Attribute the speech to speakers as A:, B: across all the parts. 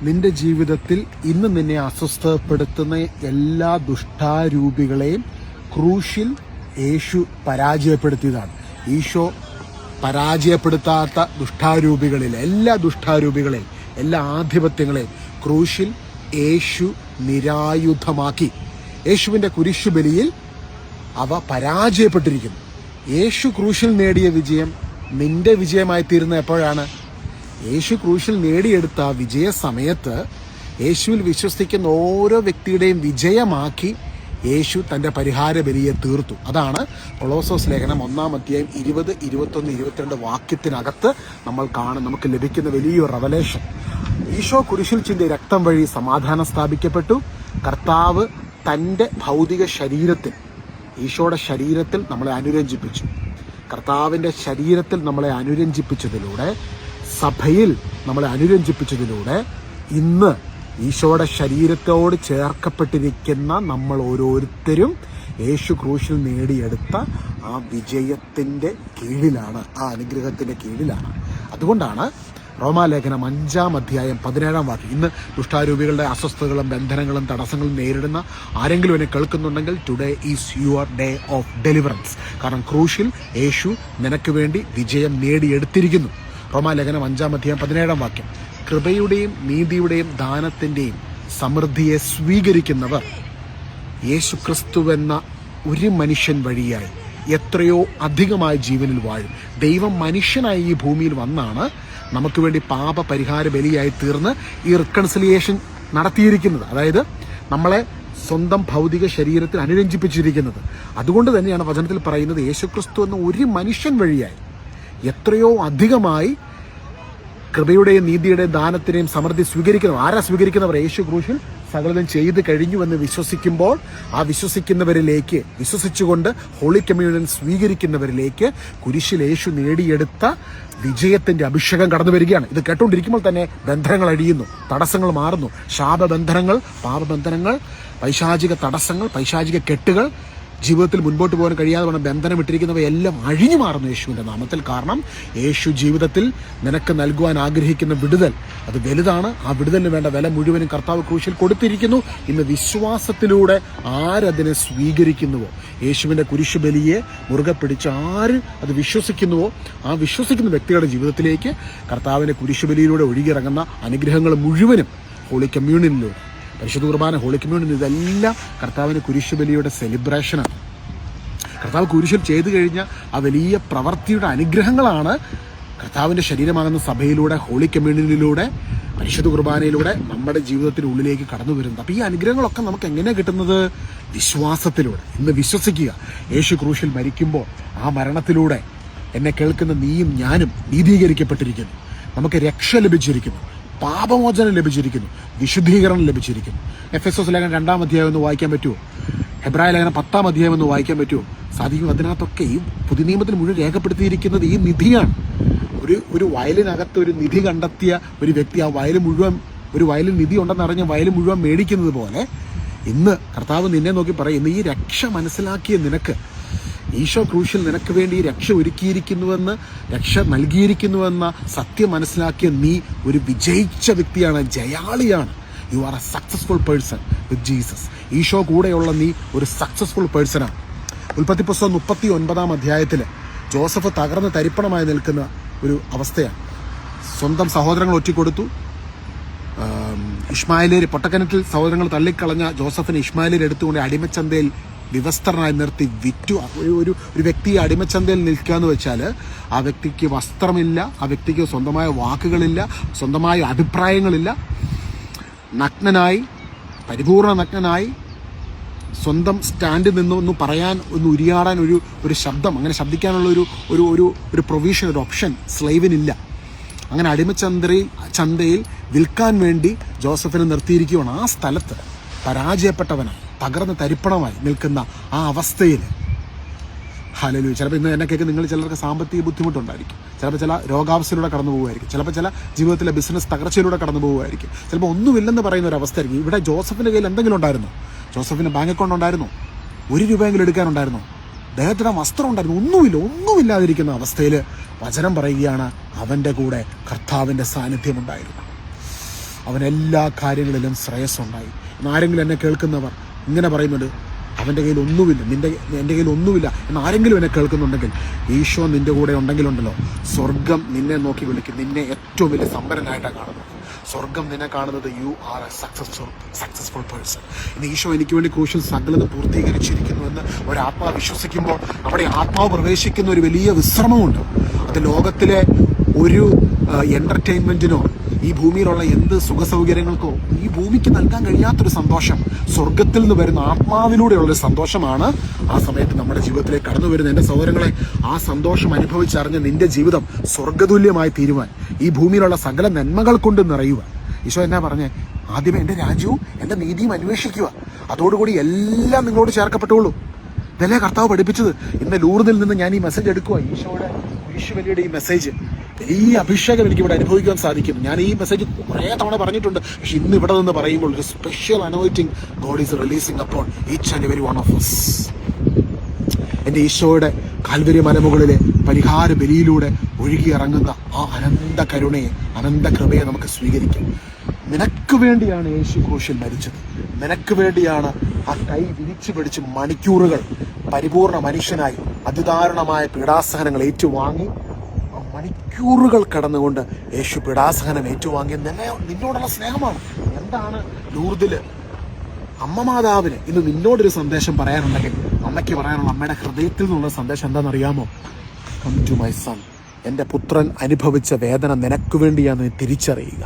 A: നിന്റെ ജീവിതത്തിൽ ഇന്ന് നിന്നെ അസ്വസ്ഥപ്പെടുത്തുന്ന എല്ലാ ദുഷ്ടാരൂപികളെയും ക്രൂശിൽ യേശു പരാജയപ്പെടുത്തിയതാണ്. ഈശോ പരാജയപ്പെടുത്താത്ത എല്ലാ ദുഷ്ടാരൂപികളെയും എല്ലാ ആധിപത്യങ്ങളെയും ക്രൂശിൽ യേശു നിരായുധമാക്കി. യേശുവിൻ്റെ കുരിശുബലിയിൽ അവ പരാജയപ്പെട്ടിരിക്കുന്നു. യേശു ക്രൂശിൽ നേടിയ വിജയം നിന്റെ വിജയമായി തീരുന്ന എപ്പോഴാണ്? യേശു ക്രൂശിൽ നേടിയെടുത്ത വിജയ സമയത്ത് യേശുവിൽ വിശ്വസിക്കുന്ന ഓരോ വ്യക്തിയുടെയും വിജയമാക്കി യേശു തൻ്റെ പരിഹാര ബലിയെ തീർത്തു. അതാണ് കൊളോസോസ് ലേഖനം 1-ാം 20, 21, 22 വാക്യത്തിനകത്ത് നമുക്ക് ലഭിക്കുന്ന വലിയൊരു റെവലേഷൻ. ഈശോ കുരിശിൽ ചിന്തിയ രക്തം വഴി സമാധാനം സ്ഥാപിക്കപ്പെട്ടു. കർത്താവ് തൻ്റെ ഭൗതിക ശരീരത്തിൽ, ഈശോയുടെ ശരീരത്തിൽ നമ്മളെ അനുരഞ്ജിപ്പിച്ചു. കർത്താവിൻ്റെ ശരീരത്തിൽ നമ്മളെ അനുരഞ്ജിപ്പിച്ചതിലൂടെ, സഭയിൽ നമ്മളെ അനുരഞ്ജിപ്പിച്ചതിലൂടെ ഇന്ന് ഈശോയുടെ ശരീരത്തോട് ചേർക്കപ്പെട്ടിരിക്കുന്ന നമ്മൾ ഓരോരുത്തരും യേശു ക്രൂശിൽ നേടിയെടുത്ത ആ വിജയത്തിൻ്റെ കീഴിലാണ്, ആ അനുഗ്രഹത്തിൻ്റെ കീഴിലാണ്. അതുകൊണ്ടാണ് റോമാലേഖനം 5-ാം അധ്യായം 17-ാം വാക്യം. ഇന്ന് ദുഷ്ടാരൂപികളുടെ അസ്വസ്ഥതകളും ബന്ധനങ്ങളും തടസ്സങ്ങളും നേരിടുന്ന ആരെങ്കിലും എന്നെ കേൾക്കുന്നുണ്ടെങ്കിൽ, today is your day of deliverance. കാരണം ക്രൂശിൽ യേശു നിനക്ക് വേണ്ടി വിജയം നേടിയെടുത്തിരിക്കുന്നു. റോമാലേഖനം 5-ാം അധ്യായം 17-ാം വാക്യം. കൃപയുടെയും നീതിയുടെയും ദാനത്തിൻ്റെയും സമൃദ്ധിയെ സ്വീകരിക്കുന്നവർ യേശുക്രിസ്തുവെന്ന ഒരു മനുഷ്യൻ വഴിയായി എത്രയോ അധികമായി ജീവനിൽ വാഴും. ദൈവം മനുഷ്യനായി ഈ ഭൂമിയിൽ വന്നാണ് നമുക്ക് വേണ്ടി പാപ പരിഹാര ബലിയായി തീർന്ന് ഈ റിക്കൺസിലിയേഷൻ നടത്തിയിരിക്കുന്നത്. അതായത് നമ്മളെ സ്വന്തം ഭൗതിക ശരീരത്തിൽ അനുരഞ്ജിപ്പിച്ചിരിക്കുന്നത്. അതുകൊണ്ട് തന്നെയാണ് വചനത്തിൽ പറയുന്നത്, യേശുക്രിസ്തു എന്ന ഒരു മനുഷ്യൻ വഴിയായി എത്രയോ അധികമായി കൃപയുടെയും നീതിയുടെയും ദാനത്തിനെയും സമൃദ്ധി സ്വീകരിക്കുന്നവർ. ആരാ സ്വീകരിക്കുന്നവർ? യേശു ക്രൂശിൽ സകലതും ചെയ്ത് കഴിഞ്ഞുവെന്ന് വിശ്വസിക്കുമ്പോൾ ആ വിശ്വസിക്കുന്നവരിലേക്ക്, വിശ്വസിച്ചുകൊണ്ട് ഹോളി കമ്മ്യൂണിയൻ സ്വീകരിക്കുന്നവരിലേക്ക് കുരിശിൽ യേശു നേടിയെടുത്ത വിജയത്തിന്റെ അഭിഷേകം കടന്നു വരികയാണ്. ഇത് കേട്ടുകൊണ്ടിരിക്കുമ്പോൾ തന്നെ ബന്ധനങ്ങൾ അഴിയുന്നു, തടസ്സങ്ങൾ മാറുന്നു. ശാപബന്ധനങ്ങൾ, പാപബന്ധനങ്ങൾ, പൈശാചിക തടസ്സങ്ങൾ, പൈശാചിക കെട്ടുകൾ, ജീവിതത്തിൽ മുൻപോട്ട് പോകാൻ കഴിയാതെ വന്ന ബന്ധനം ഇട്ടിരിക്കുന്നവയെല്ലാം അഴിഞ്ഞു മാറുന്നു യേശുവിൻ്റെ നാമത്തിൽ. കാരണം യേശു ജീവിതത്തിൽ നിനക്ക് നൽകുവാൻ ആഗ്രഹിക്കുന്ന വിടുതൽ അത് വലുതാണ്. ആ വിടുതലിന് വേണ്ട വില മുഴുവനും കർത്താവ് ക്രൂശിൽ കൊടുത്തിരിക്കുന്നു. ഇന്ന് വിശ്വാസത്തിലൂടെ ആരതിനെ സ്വീകരിക്കുന്നുവോ, യേശുവിൻ്റെ കുരിശുബലിയെ മുറുകെ പിടിച്ച് ആര് അത് വിശ്വസിക്കുന്നുവോ, ആ വിശ്വസിക്കുന്ന വ്യക്തികളുടെ ജീവിതത്തിലേക്ക് കർത്താവിൻ്റെ കുരിശുബലിയിലൂടെ ഒഴുകിയിറങ്ങുന്ന അനുഗ്രഹങ്ങൾ മുഴുവനും ഹോളി കമ്മ്യൂണിയനിലൂടെ, പരിശുദ്ധ കുർബാന, ഹോളി കമ്മ്യൂണിയൻ, ഇതെല്ലാം കർത്താവിൻ്റെ കുരിശുബലിയുടെ സെലിബ്രേഷനാണ്. കർത്താവ് കുരിശിൽ ചെയ്തു കഴിഞ്ഞ ആ വലിയ പ്രവൃത്തിയുടെ അനുഗ്രഹങ്ങളാണ് കർത്താവിൻ്റെ ശരീരമാകുന്ന സഭയിലൂടെ, ഹോളി കമ്മ്യൂണിയനിലൂടെ, പരിശുദ്ധ കുർബാനയിലൂടെ നമ്മുടെ ജീവിതത്തിനുള്ളിലേക്ക് കടന്നു വരുന്നത്. അപ്പോൾ ഈ അനുഗ്രഹങ്ങളൊക്കെ നമുക്ക് എങ്ങനെയാണ് കിട്ടുന്നത്? വിശ്വാസത്തിലൂടെ. ഇന്ന് വിശ്വസിക്കുക, യേശു ക്രൂശിൽ മരിക്കുമ്പോൾ ആ മരണത്തിലൂടെ എന്നെ കേൾക്കുന്ന നീയും ഞാനും നീതീകരിക്കപ്പെട്ടിരിക്കുന്നു. നമുക്ക് രക്ഷ ലഭിച്ചിരിക്കുന്നു, പാപമോചനം ലഭിച്ചിരിക്കുന്നു, വിശുദ്ധീകരണം ലഭിച്ചിരിക്കുന്നു. എഫെസോസ് ലേഖനം 2-ാം അധ്യായം ഒന്ന് വായിക്കാൻ പറ്റുമോ? ഹെബ്രായ ലേഖനം 10-ാം അധ്യായം ഒന്ന് വായിക്കാൻ പറ്റുമോ? സാധിക്കും. അതിനകത്തൊക്കെ ഈ പുതിയ നിയമത്തിൽ മുഴുവൻ രേഖപ്പെടുത്തിയിരിക്കുന്നത് ഈ നിധിയാണ്. ഒരു വയലിനകത്ത് ഒരു നിധി കണ്ടെത്തിയ ഒരു വ്യക്തി ആ ഒരു വയലിൽ നിധി ഉണ്ടെന്നറിഞ്ഞ വയൽ മുഴുവൻ മേടിക്കുന്നത് പോലെ ഇന്ന് കർത്താവ് നിന്നെ നോക്കി പറയുന്നു, ഈ രക്ഷ മനസ്സിലാക്കിയ നിനക്ക്, ഈശോ ക്രൂശിൽ നിനക്ക് വേണ്ടി രക്ഷ ഒരുക്കിയിരിക്കുന്നുവെന്ന്, രക്ഷ നൽകിയിരിക്കുന്നുവെന്ന സത്യം മനസ്സിലാക്കിയ നീ ഒരു വിജയിച്ച വ്യക്തിയാണ്, ജയാളിയാണ്. You are a successful person with Jesus. Eesho കൂടെയുള്ള നീ ഒരു സക്സസ്ഫുൾ പേഴ്സണാണ്. ഉൽപ്പത്തി പുസ്തകം 39-ാം അധ്യായത്തിൽ ജോസഫ് തകർന്ന് തരിപ്പണമായി നിൽക്കുന്ന ഒരു അവസ്ഥയാണ്. സ്വന്തം സഹോദരങ്ങൾ ഒറ്റിക്കൊടുത്തു. ഇഷ്മായേലിയർ പൊട്ടക്കിണറ്റിൽ സഹോദരങ്ങൾ തള്ളിക്കളഞ്ഞ ജോസഫിനെ ഇഷ്മായേലിയർ എടുത്തുകൊണ്ട് അടിമച്ചന്തയിൽ വിവസ്ത്രനായി നിർത്തി വിറ്റു. ഒരു വ്യക്തിയെ അടിമച്ചന്തയിൽ നിൽക്കുക എന്ന് വെച്ചാൽ ആ വ്യക്തിക്ക് വസ്ത്രമില്ല, ആ വ്യക്തിക്ക് സ്വന്തമായ വാക്കുകളില്ല, സ്വന്തമായ അഭിപ്രായങ്ങളില്ല. നഗ്നനായി, പരിപൂർണ നഗ്നനായി, സ്വന്തം സ്റ്റാൻഡിൽ നിന്ന് പറയാൻ, ഒന്ന് ഉരിയാടാൻ ഒരു ശബ്ദം, അങ്ങനെ ശബ്ദിക്കാനുള്ള ഒരു പ്രൊവിഷൻ, ഒരു ഓപ്ഷൻ സ്ലേവിനില്ല. അങ്ങനെ ചന്തയിൽ വിൽക്കാൻ വേണ്ടി ജോസഫിനെ നിർത്തിയിരിക്കുകയാണ്. ആ സ്ഥലത്ത് പരാജയപ്പെട്ടവനാണ്, തകർന്ന് തരിപ്പണമായി നിൽക്കുന്ന ആ അവസ്ഥയിൽ ഹല്ലേലൂയ. ചിലപ്പോൾ ഇന്ന് എന്നെ കേൾക്കുന്ന നിങ്ങൾ ചിലർക്ക് സാമ്പത്തിക ബുദ്ധിമുട്ടുണ്ടായിരിക്കും, ചിലപ്പോൾ ചില രോഗാവസ്ഥയിലൂടെ കടന്നു പോകുമായിരിക്കും, ചിലപ്പോൾ ചില ജീവിതത്തിലെ ബിസിനസ് തകർച്ചയിലൂടെ കടന്നു പോകുമായിരിക്കും, ചിലപ്പോൾ ഒന്നുമില്ലെന്ന് പറയുന്ന ഒരു അവസ്ഥയായിരിക്കും. ഇവിടെ ജോസഫിൻ്റെ കയ്യിൽ എന്തെങ്കിലും ഉണ്ടായിരുന്നോ? ജോസഫിന് ബാങ്ക് അക്കൗണ്ട് ഉണ്ടായിരുന്നോ? 1 രൂപയെങ്കിലും എടുക്കാനുണ്ടായിരുന്നോ? ദേഹത്തിന് വസ്ത്രം ഉണ്ടായിരുന്നു? ഒന്നുമില്ലാതിരിക്കുന്ന അവസ്ഥയിൽ വചനം പറയുകയാണ്, അവൻ്റെ കൂടെ കർത്താവിൻ്റെ സാന്നിധ്യമുണ്ടായിരുന്നു. അവൻ എല്ലാ കാര്യങ്ങളിലും ശ്രേയസ്സുണ്ടായി. ആരെങ്കിലും എന്നെ കേൾക്കുന്നവർ ഇങ്ങനെ പറയുന്നുണ്ട്, അവൻ്റെ കയ്യിൽ ഒന്നുമില്ല, എൻ്റെ കയ്യിൽ ഒന്നുമില്ല എന്ന് ആരെങ്കിലും എന്നെ കേൾക്കുന്നുണ്ടെങ്കിൽ, ഈശോ നിൻ്റെ കൂടെ ഉണ്ടെങ്കിലുണ്ടല്ലോ, സ്വർഗം നിന്നെ നോക്കി വിളിക്കും. നിന്നെ ഏറ്റവും വലിയ സമ്പന്നനായിട്ടാണ് കാണുന്നത്. സ്വർഗം നിന്നെ കാണുന്നത് U are a successful person. ഇന്ന് ഈശോ എനിക്ക് വേണ്ടി ക്രൂശിൽ സകലതും പൂർത്തീകരിച്ചിരിക്കുന്നുവെന്ന് ഒരാത്മാവ് വിശ്വസിക്കുമ്പോൾ അവിടെ ആത്മാവ് പ്രവേശിക്കുന്ന ഒരു വലിയ വിശ്രമമുണ്ട്. അത് ലോകത്തിലെ ഒരു എൻ്റർടൈൻമെൻറ്റിനോ ഈ ഭൂമിയിലുള്ള എന്ത് സുഖസൗകര്യങ്ങൾക്കോ ഈ ഭൂമിക്ക് നൽകാൻ കഴിയാത്തൊരു സന്തോഷം, സ്വർഗത്തിൽ നിന്ന് വരുന്ന ആത്മാവിലൂടെയുള്ളൊരു സന്തോഷമാണ് ആ സമയത്ത് നമ്മുടെ ജീവിതത്തിലേക്ക് കടന്നു വരുന്നത്. എൻ്റെ സഹോദരങ്ങളെ, ആ സന്തോഷം അനുഭവിച്ചറിഞ്ഞ് നിന്റെ ജീവിതം സ്വർഗതുല്യമായി തീരുവാൻ, ഈ ഭൂമിയിലുള്ള സകല നന്മകൾ കൊണ്ട് നിറയുവാൻ ഈശോ എന്നാ പറഞ്ഞേ? ആദ്യമേ എൻ്റെ രാജ്യവും എൻ്റെ നീതിയും അന്വേഷിക്കുക, അതോടുകൂടി എല്ലാം നിങ്ങളോട് ചേർക്കപ്പെട്ടുള്ളൂ. ഇതല്ലേ കർത്താവ് പഠിപ്പിച്ചത്. ഇന്ന് ലൂർദിൽ നിന്ന് ഞാൻ ഈ മെസ്സേജ് എടുക്കുക, ഈശോയുടെ കുരിശുബലിയുടെ ഈ മെസ്സേജ്. വലിയ അഭിഷേകം എനിക്ക് ഇവിടെ അനുഭവിക്കാൻ സാധിക്കും. ഞാൻ ഈ മെസ്സേജ് കുറേ തവണ പറഞ്ഞിട്ടുണ്ട്, പക്ഷെ ഇന്ന് ഇവിടെ നിന്ന് പറയുമ്പോൾ ഒരു special anointing God is releasing upon each and every one of us. എൻ്റെ ഈശോയുടെ കാൽവരി മലമുകളിലെ പരിഹാര ബലിയിലൂടെ ഒഴുകിയിറങ്ങുന്ന ആ അനന്ത കരുണയെ, അനന്ത കൃപയെ നമുക്ക് സ്വീകരിക്കാം. നിനക്ക് വേണ്ടിയാണ് യേശു ക്രൂശിൽ മരിച്ചത്. നിനക്ക് വേണ്ടിയാണ് ആ കൈ വിരിച്ചു പിടിച്ച് മണിക്കൂറുകൾ പരിപൂർണ മനുഷ്യനായി അതിദാരുണമായ പീഡാസഹനങ്ങൾ ഏറ്റുവാങ്ങി, ആ മണിക്കൂറുകൾ കടന്നുകൊണ്ട് യേശു പീഡാസഹനം ഏറ്റുവാങ്ങിയ നിന്നോടുള്ള സ്നേഹമാണ്. എന്താണ് ലൂർദില് അമ്മ മാതാവിന് ഇന്ന് നിന്നോടൊരു സന്ദേശം പറയാനുണ്ടെങ്കിൽ, അമ്മയ്ക്ക് പറയാനുള്ള അമ്മയുടെ ഹൃദയത്തിൽ നിന്നുള്ള സന്ദേശം എന്താണെന്നറിയാമോ? Come to my son. എൻ്റെ പുത്രൻ അനുഭവിച്ച വേദന നിനക്ക് വേണ്ടിയാണെന്ന് തിരിച്ചറിയുക.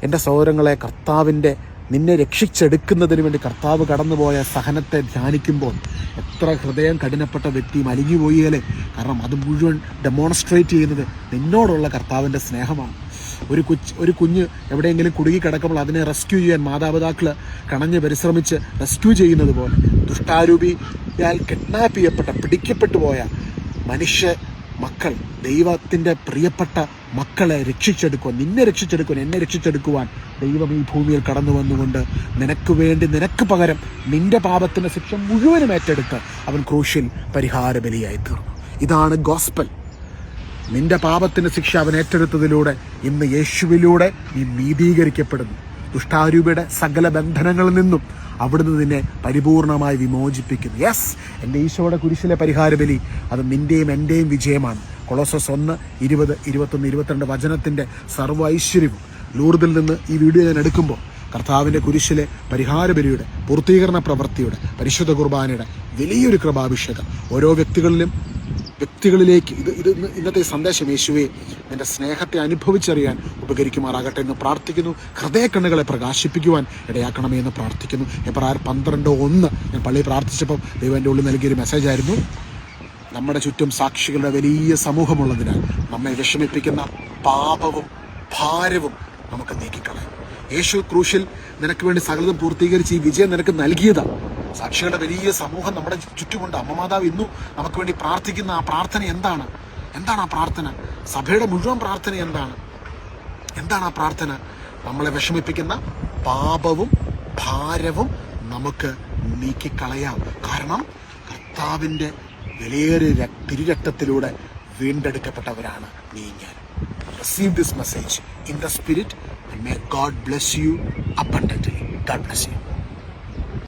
A: എൻ്റെ സഹോദരങ്ങളെ, കർത്താവിൻ്റെ നിന്നെ രക്ഷിച്ചെടുക്കുന്നതിന് വേണ്ടി കർത്താവ് കടന്നുപോയ സഹനത്തെ ധ്യാനിക്കുമ്പോൾ എത്ര ഹൃദയം കഠിനപ്പെട്ട വ്യക്തിയും അലിഞ്ഞുപോയാലേ. കാരണം അത് മുഴുവൻ ഡെമോൺസ്ട്രേറ്റ് ചെയ്യുന്നത് നിന്നോടുള്ള കർത്താവിൻ്റെ സ്നേഹമാണ്. ഒരു കുഞ്ഞ് എവിടെയെങ്കിലും കുടുങ്ങി കിടക്കുമ്പോൾ അതിനെ റെസ്ക്യൂ ചെയ്യാൻ മാതാപിതാക്കൾ കണഞ്ഞ് പരിശ്രമിച്ച് റെസ്ക്യൂ ചെയ്യുന്നത് പോലെ, ദുഷ്ടാരൂപിയാൽ കിഡ്നാപ്പ് ചെയ്യപ്പെട്ട പിടിക്കപ്പെട്ടു പോയ മനുഷ്യ മക്കൾ, ദൈവത്തിൻ്റെ പ്രിയപ്പെട്ട മക്കളെ രക്ഷിച്ചെടുക്കുവാൻ, നിന്നെ രക്ഷിച്ചെടുക്കുവാൻ, എന്നെ രക്ഷിച്ചെടുക്കുവാൻ ദൈവം ഈ ഭൂമിയിൽ കടന്നു വന്നുകൊണ്ട് നിനക്ക് വേണ്ടി, നിനക്ക് പകരം നിന്റെ പാപത്തിൻ്റെ ശിക്ഷ മുഴുവനും ഏറ്റെടുത്ത് അവൻ ക്രൂശിൽ പരിഹാര ബലിയായി തീർന്നു. ഇതാണ് ഗോസ്പൽ. നിന്റെ പാപത്തിൻ്റെ ശിക്ഷ അവൻ ഏറ്റെടുത്തതിലൂടെ ഇന്ന് യേശുവിലൂടെ നീ നീതീകരിക്കപ്പെടുന്നു. ദുഷ്ടാരൂപിയുടെ സകല ബന്ധനങ്ങളിൽ നിന്നും അവിടുന്ന് നിന്നെ പരിപൂർണമായി വിമോചിപ്പിക്കുന്നു. യെസ്, എൻ്റെ ഈശോയുടെ കുരിശിലെ പരിഹാര ബലി അത് നിൻ്റെയും എൻ്റെയും വിജയമാണ്. കൊളോസസ് 1:20, 21, 22 വചനത്തിൻ്റെ സർവ്വ ഐശ്വര്യവും ലൂർദിൽ നിന്ന് ഈ വീഡിയോ ഞാൻ എടുക്കുമ്പോൾ കർത്താവിൻ്റെ കുരിശിലെ പരിഹാര ബലിയുടെ പൂർത്തീകരണ പ്രവൃത്തിയുടെ പരിശുദ്ധ കുർബാനയുടെ വലിയൊരു കൃപാഭിഷേകം ഓരോ വ്യക്തികളിലേക്ക് ഇത് ഇന്നത്തെ സന്ദേശം യേശുവെ എൻ്റെ സ്നേഹത്തെ അനുഭവിച്ചറിയാൻ ഉപകരിക്കുമാറാകട്ടെ എന്ന് പ്രാർത്ഥിക്കുന്നു. ഹൃദയക്കണ്ണുകളെ പ്രകാശിപ്പിക്കുവാൻ ഇടയാക്കണമേ എന്ന് പ്രാർത്ഥിക്കുന്നു. എബ്രായർ 12:1 ഞാൻ പള്ളിയിൽ പ്രാർത്ഥിച്ചപ്പോൾ ദൈവം എൻ്റെ ഉള്ളിൽ നൽകിയൊരു മെസ്സേജായിരുന്നു. നമ്മുടെ ചുറ്റും സാക്ഷികളുടെ വലിയ സമൂഹമുള്ളതിനാൽ നമ്മെ വിഷമിപ്പിക്കുന്ന പാപവും ഭാരവും നമുക്ക് നീക്കിക്കളയാം. യേശു ക്രൂശിൽ നിനക്ക് വേണ്ടി സകലതും പൂർത്തീകരിച്ച് ഈ വിജയം നിനക്ക് നൽകിയതാണ്. സാക്ഷികളുടെ വലിയ സമൂഹം നമ്മുടെ ചുറ്റുമുണ്ട്. അമ്മ മാതാവ് ഇന്നും നമുക്ക് വേണ്ടി പ്രാർത്ഥിക്കുന്ന ആ പ്രാർത്ഥന എന്താണ് ആ പ്രാർത്ഥന? സഭയുടെ മുഴുവൻ പ്രാർത്ഥന എന്താണ് ആ പ്രാർത്ഥന? നമ്മളെ വിഷമിപ്പിക്കുന്ന പാപവും ഭാരവും നമുക്ക് നീക്കിക്കളയാം. കാരണം കർത്താവിൻ്റെ വിലയേറിയ തിരുരക്തത്തിലൂടെ വീണ്ടെടുക്കപ്പെട്ടവരാണ് നീ ഞാൻ. Receive this message in the spirit and may God bless you abundantly. God bless you.